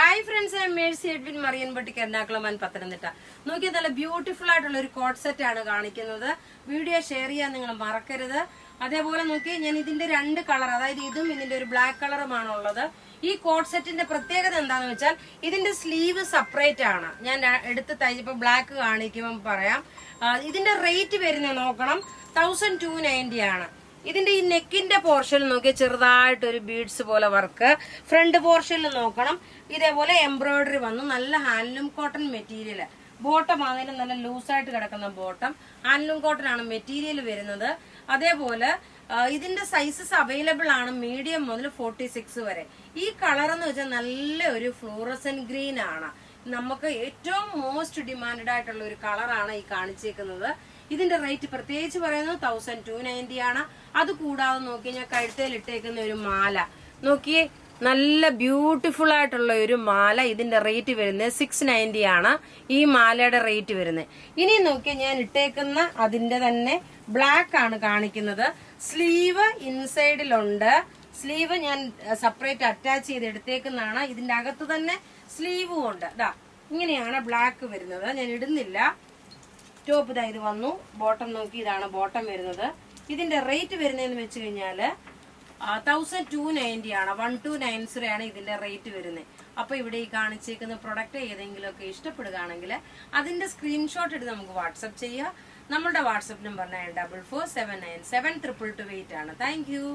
Hi friends, I Mercy Edwin മറിയൻപട്ടിക്ക് എറണാകുളം പത്തനംതിട്ട. നോക്കിയാൽ നല്ല ബ്യൂട്ടിഫുൾ ആയിട്ടുള്ള ഒരു കോട്ട് സെറ്റ് ആണ് കാണിക്കുന്നത്. വീഡിയോ ഷെയർ ചെയ്യാൻ നിങ്ങൾ മറക്കരുത്. അതേപോലെ നോക്കി ഞാൻ ഇതിന്റെ രണ്ട് കളർ, അതായത് ഇതും ഇതിന്റെ ഒരു ബ്ലാക്ക് കളറുമാണുള്ളത്. ഈ കോട്ട് സെറ്റിന്റെ പ്രത്യേകത എന്താണെന്ന് വെച്ചാൽ ഇതിന്റെ സ്ലീവ് സെപ്പറേറ്റ് ആണ്. ഞാൻ എടുത്ത് തയ്ച്ചപ്പോ ബ്ലാക്ക് കാണിക്കുമ്പോൾ പറയാം. ഇതിന്റെ റേറ്റ് വരുന്നത് നോക്കണം, 1290 ആണ്. ഇതിന്റെ ഈ നെക്കിന്റെ പോർഷനിൽ നോക്കി ചെറുതായിട്ട് ഒരു ബീഡ്സ് പോലെ വർക്ക്. ഫ്രണ്ട് പോർഷനിൽ നോക്കണം, ഇതേപോലെ എംബ്രോയിഡറി വന്നു. നല്ല ഹാൻഡ്ലൂം കോട്ടൺ മെറ്റീരിയല്. ബോട്ടം ആണെങ്കിലും നല്ല ലൂസായിട്ട് കിടക്കുന്ന ബോട്ടം. ഹാൻഡ്ലൂം കോട്ടൺ ആണ് മെറ്റീരിയൽ വരുന്നത്. അതേപോലെ ഇതിന്റെ സൈസസ് അവൈലബിൾ ആണ് മീഡിയം മുതൽ 46 വരെ. ഈ കളർ എന്ന് വെച്ചാൽ നല്ല ഒരു ഫ്ലൂറസൻ ഗ്രീൻ ആണ്. നമുക്ക് ഏറ്റവും മോസ്റ്റ് ഡിമാൻഡഡ് ആയിട്ടുള്ള ഒരു കളറാണ് ഈ കാണിച്ചേക്കുന്നത്. ഇതിന്റെ റേറ്റ് പ്രത്യേകിച്ച് പറയുന്നത് 1290 ആണ്. അത് കൂടാതെ നോക്കി ഞാൻ കഴുത്തേൽ ഇട്ടേക്കുന്ന ഒരു മാല നോക്കിയേ, നല്ല ബ്യൂട്ടിഫുൾ ആയിട്ടുള്ള ഒരു മാല. ഇതിന്റെ റേറ്റ് വരുന്നത് 690 ആണ്. ഈ മാലയുടെ റേറ്റ് വരുന്നത്. ഇനി നോക്കി ഞാൻ ഇട്ടേക്കുന്ന അതിന്റെ തന്നെ ബ്ലാക്ക് ആണ് കാണിക്കുന്നത്. സ്ലീവ് ഇൻസൈഡിലുണ്ട്. സ്ലീവ് ഞാൻ സെപ്പറേറ്റ് അറ്റാച്ച് ചെയ്ത് എടുത്തേക്കുന്നതാണ്. ഇതിന്റെ അകത്ത് തന്നെ സ്ലീവും ഉണ്ട്. ഇതാ ഇങ്ങനെയാണ് ബ്ലാക്ക് വരുന്നത്. ഞാൻ ഇടുന്നില്ല. ടോപ്പ് ഇതാ ഇത് വന്നു. ബോട്ടം നോക്കി, ഇതാണ് ബോട്ടം വരുന്നത്. ഇതിന്റെ റേറ്റ് വരുന്നതെന്ന് വെച്ച് കഴിഞ്ഞാല് 1290 ആണ്. 1290 ആണ് ഇതിന്റെ റേറ്റ് വരുന്നത്. അപ്പൊ ഇവിടെ ഈ കാണിച്ചേക്കുന്ന പ്രൊഡക്റ്റ് ഏതെങ്കിലും ഒക്കെ ഇഷ്ടപ്പെടുകയാണെങ്കിൽ അതിന്റെ സ്ക്രീൻഷോട്ട് എടുത്ത് നമുക്ക് വാട്സപ്പ് ചെയ്യാം. നമ്മളുടെ വാട്സപ്പ് നമ്പർ 9447972228 ആണ്. Thank you.